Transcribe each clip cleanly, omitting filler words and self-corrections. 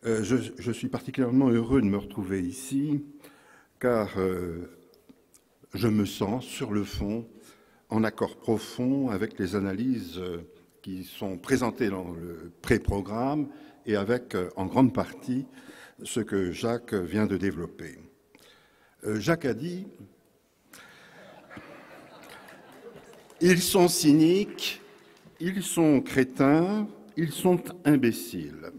Je suis particulièrement heureux de me retrouver ici, car je me sens, sur le fond, en accord profond avec les analyses qui sont présentées dans le pré-programme et avec, en grande partie, ce que Jacques vient de développer. Jacques a dit « Ils sont cyniques, ils sont crétins, ils sont imbéciles ».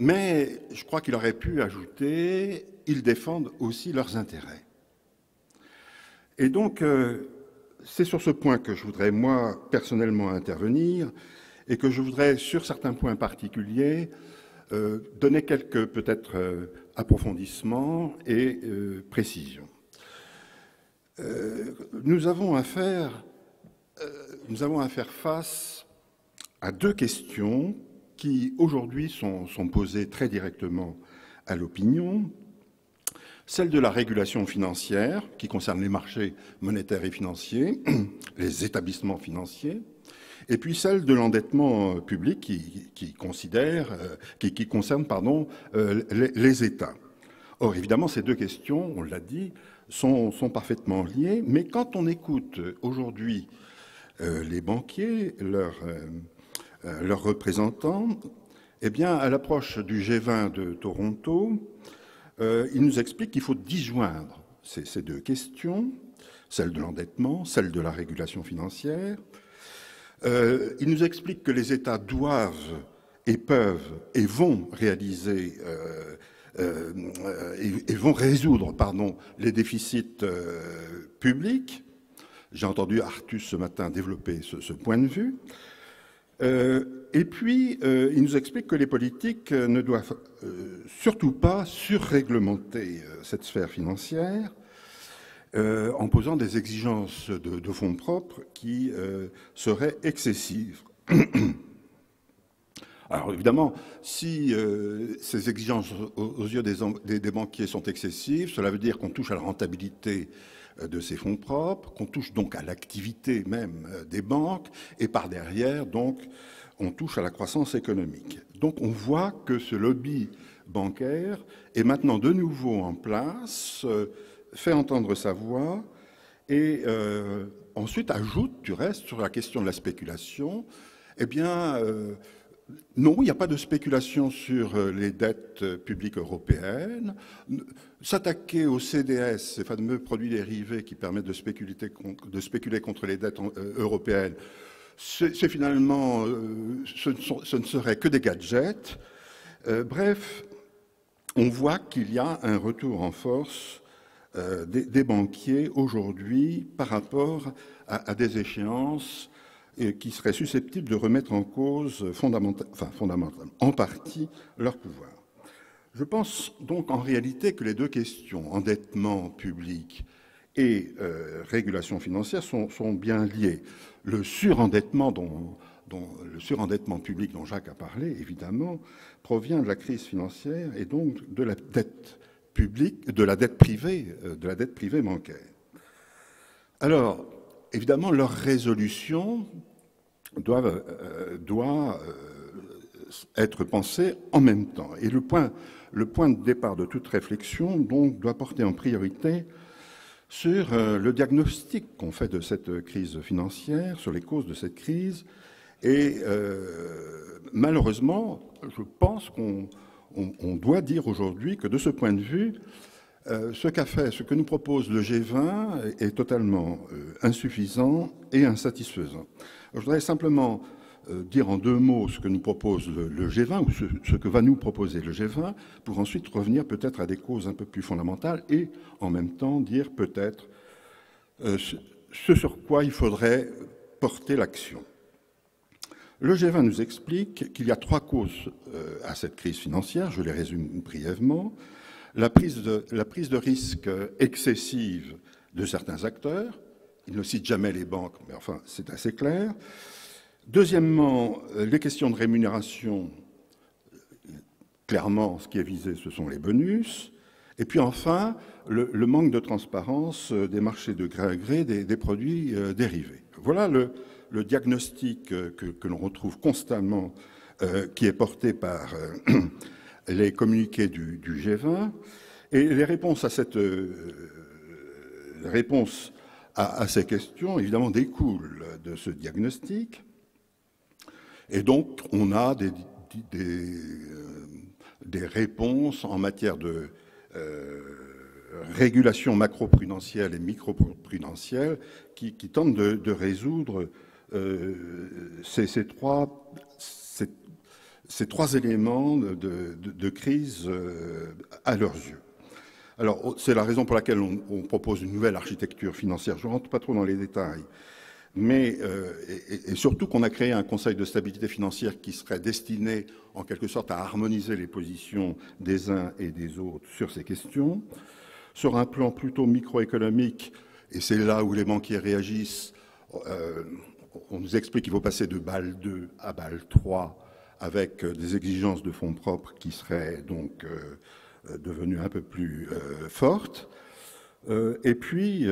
Mais je crois qu'il aurait pu ajouter « ils défendent aussi leurs intérêts ». Et donc, c'est sur ce point que je voudrais, moi, personnellement intervenir et que je voudrais, sur certains points particuliers, donner quelques, peut-être, approfondissements et précisions. Nous avons à faire face à deux questions qui, aujourd'hui, sont posées très directement à l'opinion. Celle de la régulation financière, qui concerne les marchés monétaires et financiers, les établissements financiers, et puis celle de l'endettement public qui concerne les États. Or, évidemment, ces deux questions, on l'a dit, sont parfaitement liées, mais quand on écoute aujourd'hui les banquiers, leurs représentants, eh bien, à l'approche du G20 de Toronto, ils nous expliquent qu'il faut disjoindre ces deux questions, celle de l'endettement, celle de la régulation financière. Ils nous expliquent que les États doivent et peuvent et vont réaliser et vont résoudre, les déficits publics. J'ai entendu Artus ce matin développer ce point de vue. Et puis, il nous explique que les politiques ne doivent surtout pas surréglementer cette sphère financière en posant des exigences de fonds propres qui seraient excessives. Alors évidemment, si ces exigences aux yeux des banquiers sont excessives, cela veut dire qu'on touche à la rentabilité de ces fonds propres, qu'on touche donc à l'activité même des banques, et par derrière, donc, on touche à la croissance économique. Donc on voit que ce lobby bancaire est maintenant de nouveau en place, fait entendre sa voix, et ensuite ajoute, du reste, sur la question de la spéculation, eh bien, non, il n'y a pas de spéculation sur les dettes publiques européennes. S'attaquer aux CDS, ces fameux produits dérivés qui permettent de spéculer contre les dettes européennes, c'est finalement, ce ne serait que des gadgets. Bref, on voit qu'il y a un retour en force des banquiers aujourd'hui par rapport à des échéances qui seraient susceptibles de remettre en cause fondamentalement, en partie, leur pouvoir. Je pense donc en réalité que les deux questions, endettement public et régulation financière, sont bien liées. Le surendettement public dont Jacques a parlé, évidemment, provient de la crise financière et donc de la dette publique, de la dette privée bancaire. Alors, évidemment, leur résolution doit être pensée en même temps. Et le point de départ de toute réflexion, donc, doit porter en priorité sur le diagnostic qu'on fait de cette crise financière, sur les causes de cette crise. Et malheureusement, je pense qu'on doit dire aujourd'hui que de ce point de vue, ce que nous propose le G20 est totalement insuffisant et insatisfaisant. Je voudrais simplement dire en deux mots ce que nous propose le G20 ou ce que va nous proposer le G20 pour ensuite revenir peut-être à des causes un peu plus fondamentales et en même temps dire peut-être ce sur quoi il faudrait porter l'action. Le G20 nous explique qu'il y a trois causes à cette crise financière, je les résume brièvement. La prise de risque excessive de certains acteurs, il ne cite jamais les banques, mais enfin c'est assez clair. Deuxièmement, les questions de rémunération, clairement ce qui est visé ce sont les bonus. Et puis enfin, le manque de transparence des marchés de gré à gré des produits dérivés. Voilà le diagnostic que l'on retrouve constamment, qui est porté par les communiqués du G20, et les réponses à cette réponse à ces questions, évidemment, découlent de ce diagnostic. Et donc, on a des réponses en matière de régulation macroprudentielle et microprudentielle qui tentent de résoudre ces trois éléments de crise à leurs yeux. Alors, c'est la raison pour laquelle on propose une nouvelle architecture financière. Je ne rentre pas trop dans les détails, mais et surtout qu'on a créé un Conseil de stabilité financière qui serait destiné, en quelque sorte, à harmoniser les positions des uns et des autres sur ces questions. Sur un plan plutôt microéconomique, et c'est là où les banquiers réagissent, on nous explique qu'il faut passer de Bâle 2 à Bâle 3 avec des exigences de fonds propres qui seraient donc devenues un peu plus fortes. Et puis,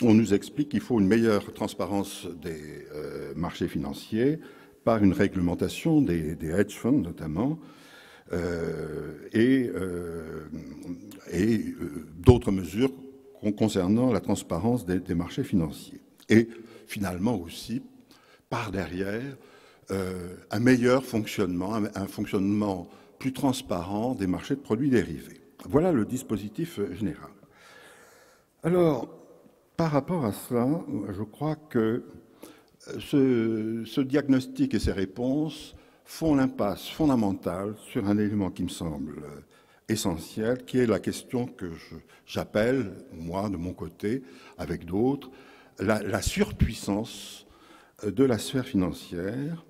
on nous explique qu'il faut une meilleure transparence des marchés financiers par une réglementation des hedge funds notamment, et d'autres mesures concernant la transparence des marchés financiers. Et finalement aussi, par derrière, un meilleur fonctionnement, un fonctionnement plus transparent des marchés de produits dérivés. Voilà le dispositif général. Alors, par rapport à cela, je crois que ce diagnostic et ces réponses font l'impasse fondamentale sur un élément qui me semble essentiel, qui est la question que j'appelle, moi, de mon côté, avec d'autres, la surpuissance de la sphère financière,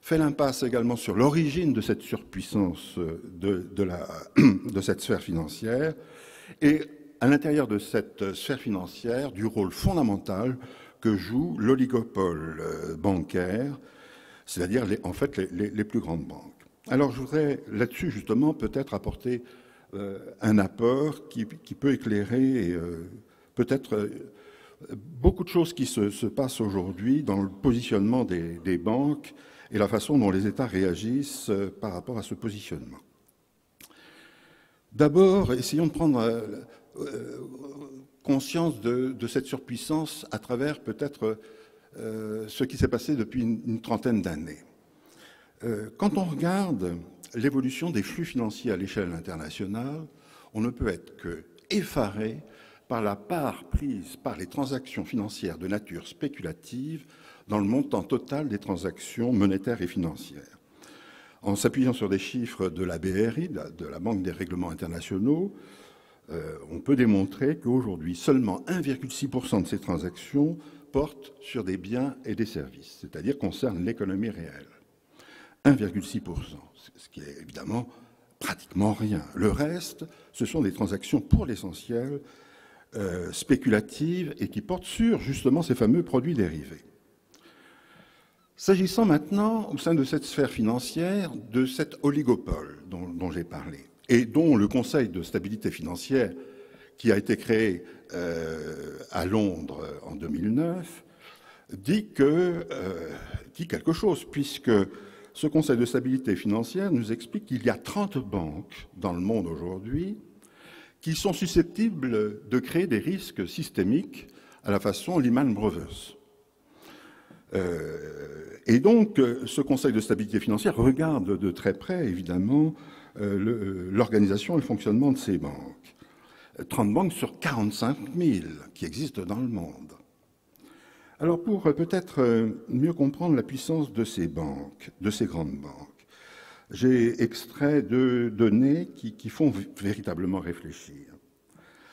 fait l'impasse également sur l'origine de cette surpuissance de cette sphère financière, et à l'intérieur de cette sphère financière, du rôle fondamental que joue l'oligopole bancaire, c'est-à-dire en fait les plus grandes banques. Alors je voudrais là-dessus justement peut-être apporter un apport qui peut éclairer peut-être beaucoup de choses qui se passent aujourd'hui dans le positionnement des banques et la façon dont les États réagissent par rapport à ce positionnement. D'abord, essayons de prendre conscience de cette surpuissance à travers peut-être ce qui s'est passé depuis une trentaine d'années. Quand on regarde l'évolution des flux financiers à l'échelle internationale, on ne peut être que effaré par la part prise par les transactions financières de nature spéculative dans le montant total des transactions monétaires et financières. En s'appuyant sur des chiffres de la BRI, de la Banque des règlements internationaux, on peut démontrer qu'aujourd'hui, seulement 1,6% de ces transactions portent sur des biens et des services, c'est-à-dire concernent l'économie réelle. 1,6%, ce qui est évidemment pratiquement rien. Le reste, ce sont des transactions pour l'essentiel spéculatives et qui portent sur justement ces fameux produits dérivés. S'agissant maintenant, au sein de cette sphère financière, de cet oligopole dont j'ai parlé, et dont le Conseil de stabilité financière, qui a été créé à Londres en 2009, dit quelque chose, puisque ce Conseil de stabilité financière nous explique qu'il y a 30 banques dans le monde aujourd'hui qui sont susceptibles de créer des risques systémiques à la façon Lehman Brothers. Et donc, ce Conseil de stabilité financière regarde de très près, évidemment, l'organisation et le fonctionnement de ces banques. 30 banques sur 45 000 qui existent dans le monde. Alors, pour peut-être mieux comprendre la puissance de ces banques, de ces grandes banques, j'ai extrait deux données qui font véritablement réfléchir.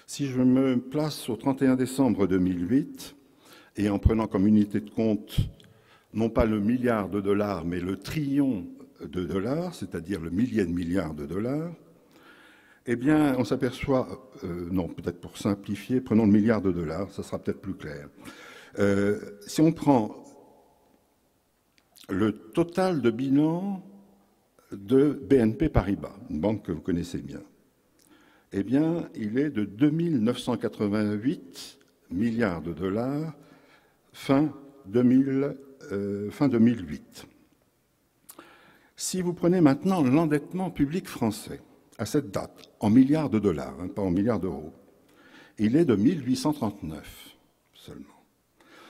Si je me place au 31 décembre 2008, et en prenant comme unité de compte non pas le milliard de dollars, mais le trillion de dollars, c'est-à-dire le millier de milliards de dollars, eh bien, on s'aperçoit, non, peut-être pour simplifier, prenons le milliard de dollars, ça sera peut-être plus clair. Si on prend le total de bilan de BNP Paribas, une banque que vous connaissez bien, eh bien, il est de 2 988 milliards de dollars fin 2008. Si vous prenez maintenant l'endettement public français, à cette date, en milliards de dollars, hein, pas en milliards d'euros, il est de 1839 seulement.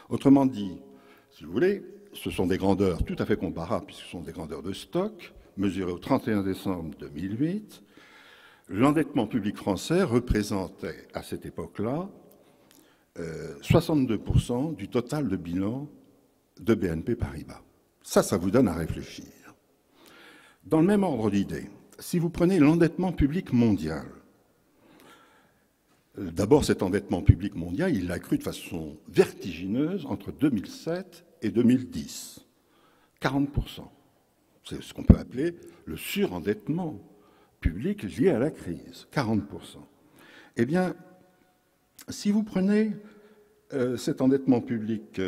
Autrement dit, si vous voulez, ce sont des grandeurs tout à fait comparables, puisque ce sont des grandeurs de stock, mesurées au 31 décembre 2008. L'endettement public français représentait, à cette époque-là, 62% du total de bilan de BNP Paribas. Ça vous donne à réfléchir. Dans le même ordre d'idées, si vous prenez l'endettement public mondial, d'abord cet endettement public mondial, il a cru de façon vertigineuse entre 2007 et 2010. 40%. C'est ce qu'on peut appeler le surendettement public lié à la crise. 40%. Eh bien, si vous prenez cet endettement public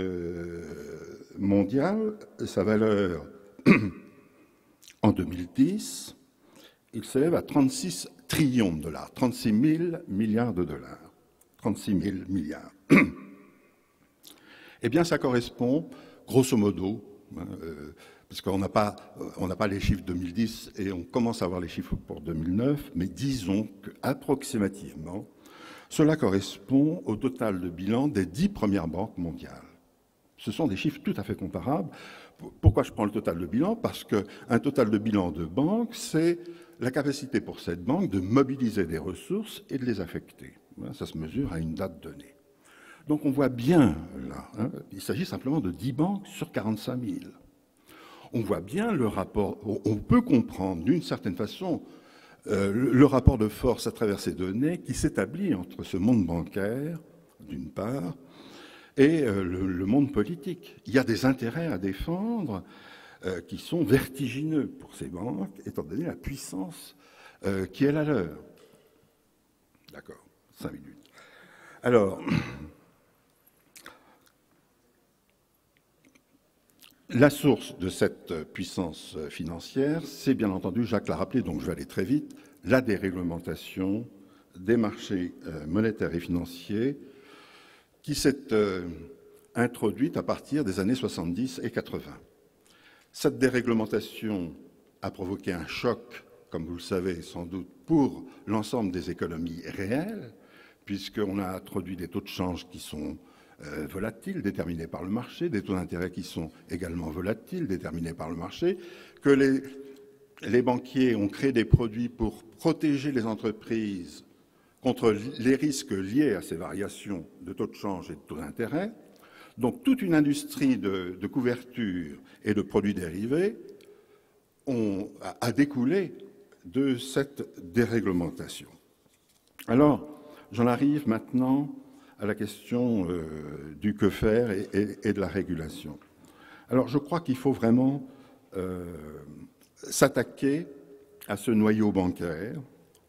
mondial, sa valeur en 2010, il s'élève à 36 trillions de dollars, 36 000 milliards de dollars. 36 000 milliards. Eh bien, ça correspond, grosso modo, puisqu'on n'a pas les chiffres 2010 et on commence à avoir les chiffres pour 2009, mais disons qu'approximativement, cela correspond au total de bilan des 10 premières banques mondiales. Ce sont des chiffres tout à fait comparables. Pourquoi je prends le total de bilan? Parce qu'un total de bilan de banque, c'est la capacité pour cette banque de mobiliser des ressources et de les affecter. Voilà, ça se mesure à une date donnée. Donc on voit bien, là, hein, il s'agit simplement de 10 banques sur 45 000. On voit bien le rapport, on peut comprendre d'une certaine façon le rapport de force à travers ces données qui s'établit entre ce monde bancaire, d'une part, et le monde politique. Il y a des intérêts à défendre qui sont vertigineux pour ces banques, étant donné la puissance qui est la leur. D'accord, 5 minutes. Alors, la source de cette puissance financière, c'est bien entendu, Jacques l'a rappelé, donc je vais aller très vite, la déréglementation des marchés monétaires et financiers qui s'est introduite à partir des années 70 et 80. Cette déréglementation a provoqué un choc, comme vous le savez sans doute, pour l'ensemble des économies réelles, puisqu'on a introduit des taux de change qui sont volatiles, déterminés par le marché, des taux d'intérêt qui sont également volatiles, déterminés par le marché, que les banquiers ont créé des produits pour protéger les entreprises contre les risques liés à ces variations de taux de change et de taux d'intérêt. Donc toute une industrie de couverture et de produits dérivés a découlé de cette déréglementation. Alors, j'en arrive maintenant à la question du que faire et de la régulation. Alors, je crois qu'il faut vraiment s'attaquer à ce noyau bancaire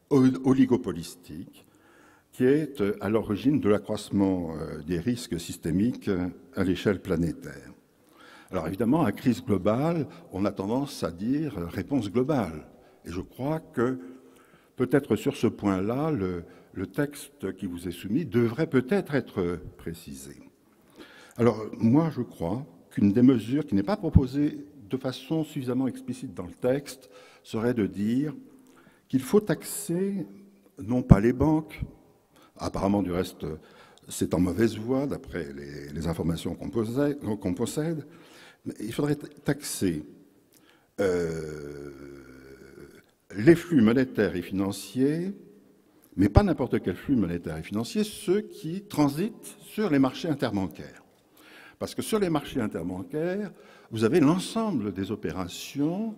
oligopolistique qui est à l'origine de l'accroissement des risques systémiques à l'échelle planétaire. Alors évidemment, à crise globale, on a tendance à dire réponse globale. Et je crois que peut-être sur ce point-là, le texte qui vous est soumis devrait peut-être être précisé. Alors moi, je crois qu'une des mesures qui n'est pas proposée de façon suffisamment explicite dans le texte serait de dire qu'il faut taxer non pas les banques, apparemment du reste c'est en mauvaise voie d'après les informations qu'on possède, mais il faudrait taxer les flux monétaires et financiers, mais pas n'importe quel flux monétaire et financier, ceux qui transitent sur les marchés interbancaires. Parce que sur les marchés interbancaires, vous avez l'ensemble des opérations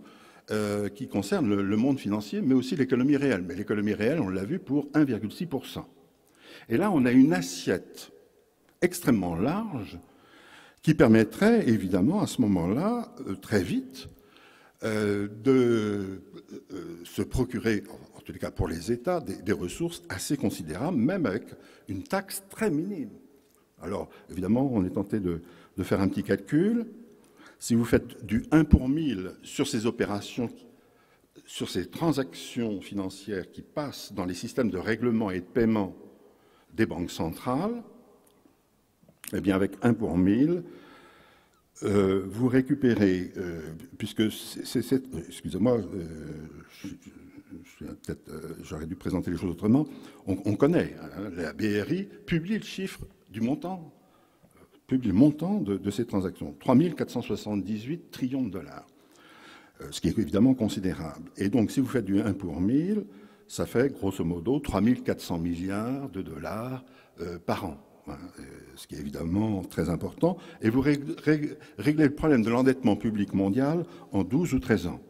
qui concernent le monde financier, mais aussi l'économie réelle. Mais l'économie réelle, on l'a vu, pour 1,6%. Et là, on a une assiette extrêmement large qui permettrait, évidemment, à ce moment-là, très vite, de se procurer, en tous les cas pour les États, des ressources assez considérables, même avec une taxe très minime. Alors, évidemment, on est tenté de faire un petit calcul. Si vous faites du 1 pour 1000 sur ces opérations, sur ces transactions financières qui passent dans les systèmes de règlement et de paiement des banques centrales, eh bien, avec 1 pour 1000, Vous récupérez, puisque excusez-moi, j'aurais dû présenter les choses autrement. On connaît, hein, la BRI publie le chiffre du montant, publie le montant de ces transactions, 3 478 trillions de dollars, ce qui est évidemment considérable. Et donc, si vous faites du 1 pour 1000, ça fait grosso modo 3 400 milliards de dollars par an. Ce qui est évidemment très important, et vous réglez le problème de l'endettement public mondial en 12 ou 13 ans.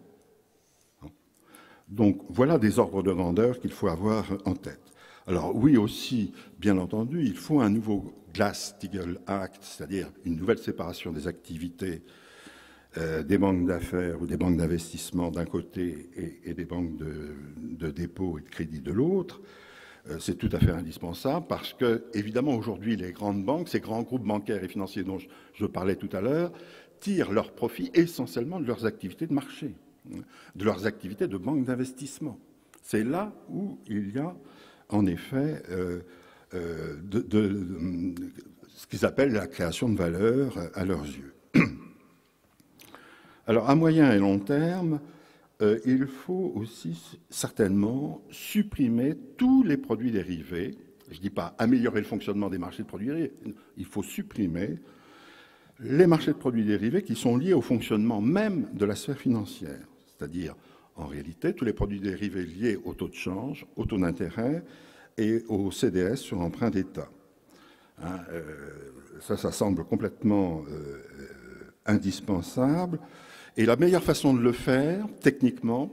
Donc voilà des ordres de grandeur qu'il faut avoir en tête. Alors oui aussi, bien entendu, il faut un nouveau Glass-Steagall Act, c'est-à-dire une nouvelle séparation des activités des banques d'affaires ou des banques d'investissement d'un côté et des banques de dépôt et de crédit de l'autre. C'est tout à fait indispensable parce que, évidemment, aujourd'hui, les grandes banques, ces grands groupes bancaires et financiers dont je parlais tout à l'heure, tirent leur profit essentiellement de leurs activités de marché, de leurs activités de banque d'investissement. C'est là où il y a, en effet, ce qu'ils appellent la création de valeur à leurs yeux. Alors, à moyen et long terme, il faut aussi certainement supprimer tous les produits dérivés. Je ne dis pas améliorer le fonctionnement des marchés de produits dérivés. Il faut supprimer les marchés de produits dérivés qui sont liés au fonctionnement même de la sphère financière. C'est-à-dire, en réalité, tous les produits dérivés liés au taux de change, au taux d'intérêt et au CDS sur emprunt d'État. Hein, ça semble complètement indispensable. Et la meilleure façon de le faire, techniquement,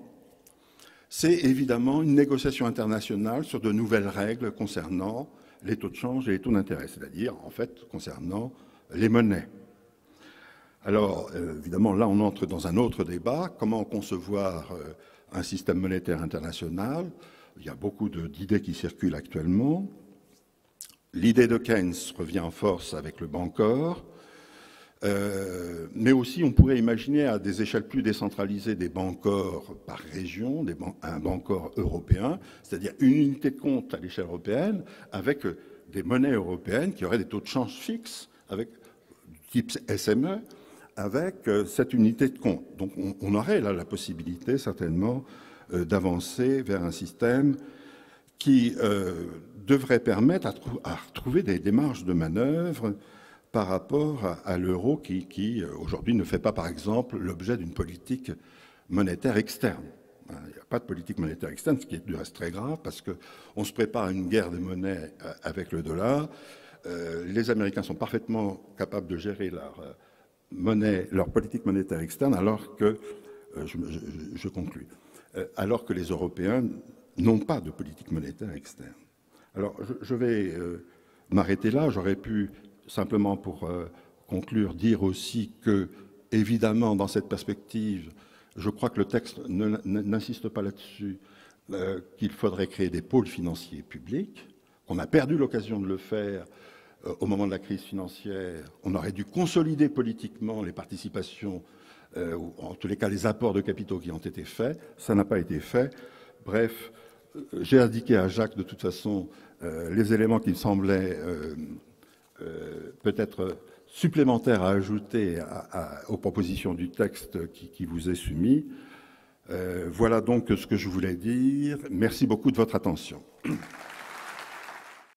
c'est évidemment une négociation internationale sur de nouvelles règles concernant les taux de change et les taux d'intérêt, c'est-à-dire, en fait, concernant les monnaies. Alors, évidemment, là, on entre dans un autre débat. Comment concevoir un système monétaire international? Il y a beaucoup d'idées qui circulent actuellement. L'idée de Keynes revient en force avec le Bancor. Mais aussi, on pourrait imaginer à des échelles plus décentralisées des bancors par région, un bancor européen, c'est-à-dire une unité de compte à l'échelle européenne avec des monnaies européennes qui auraient des taux de change fixes, avec type SME, avec cette unité de compte. Donc on aurait là la possibilité certainement d'avancer vers un système qui devrait permettre à retrouver des marges de manœuvre par rapport à l'euro qui aujourd'hui ne fait pas, par exemple, l'objet d'une politique monétaire externe. Il n'y a pas de politique monétaire externe, ce qui est du reste très grave, parce qu'on se prépare à une guerre des monnaies avec le dollar. Les Américains sont parfaitement capables de gérer leur politique monétaire externe, alors que, je conclus, alors que les Européens n'ont pas de politique monétaire externe. Alors, je vais m'arrêter là. J'aurais pu simplement pour conclure, dire aussi que, évidemment, dans cette perspective, je crois que le texte n'insiste pas là-dessus, qu'il faudrait créer des pôles financiers publics. On a perdu l'occasion de le faire au moment de la crise financière. On aurait dû consolider politiquement les participations, ou en tous les cas les apports de capitaux qui ont été faits. Ça n'a pas été fait. Bref, j'ai indiqué à Jacques, de toute façon, les éléments qui me semblaient peut-être supplémentaires à ajouter aux propositions du texte qui vous est soumis. Voilà donc ce que je voulais dire. Merci beaucoup de votre attention.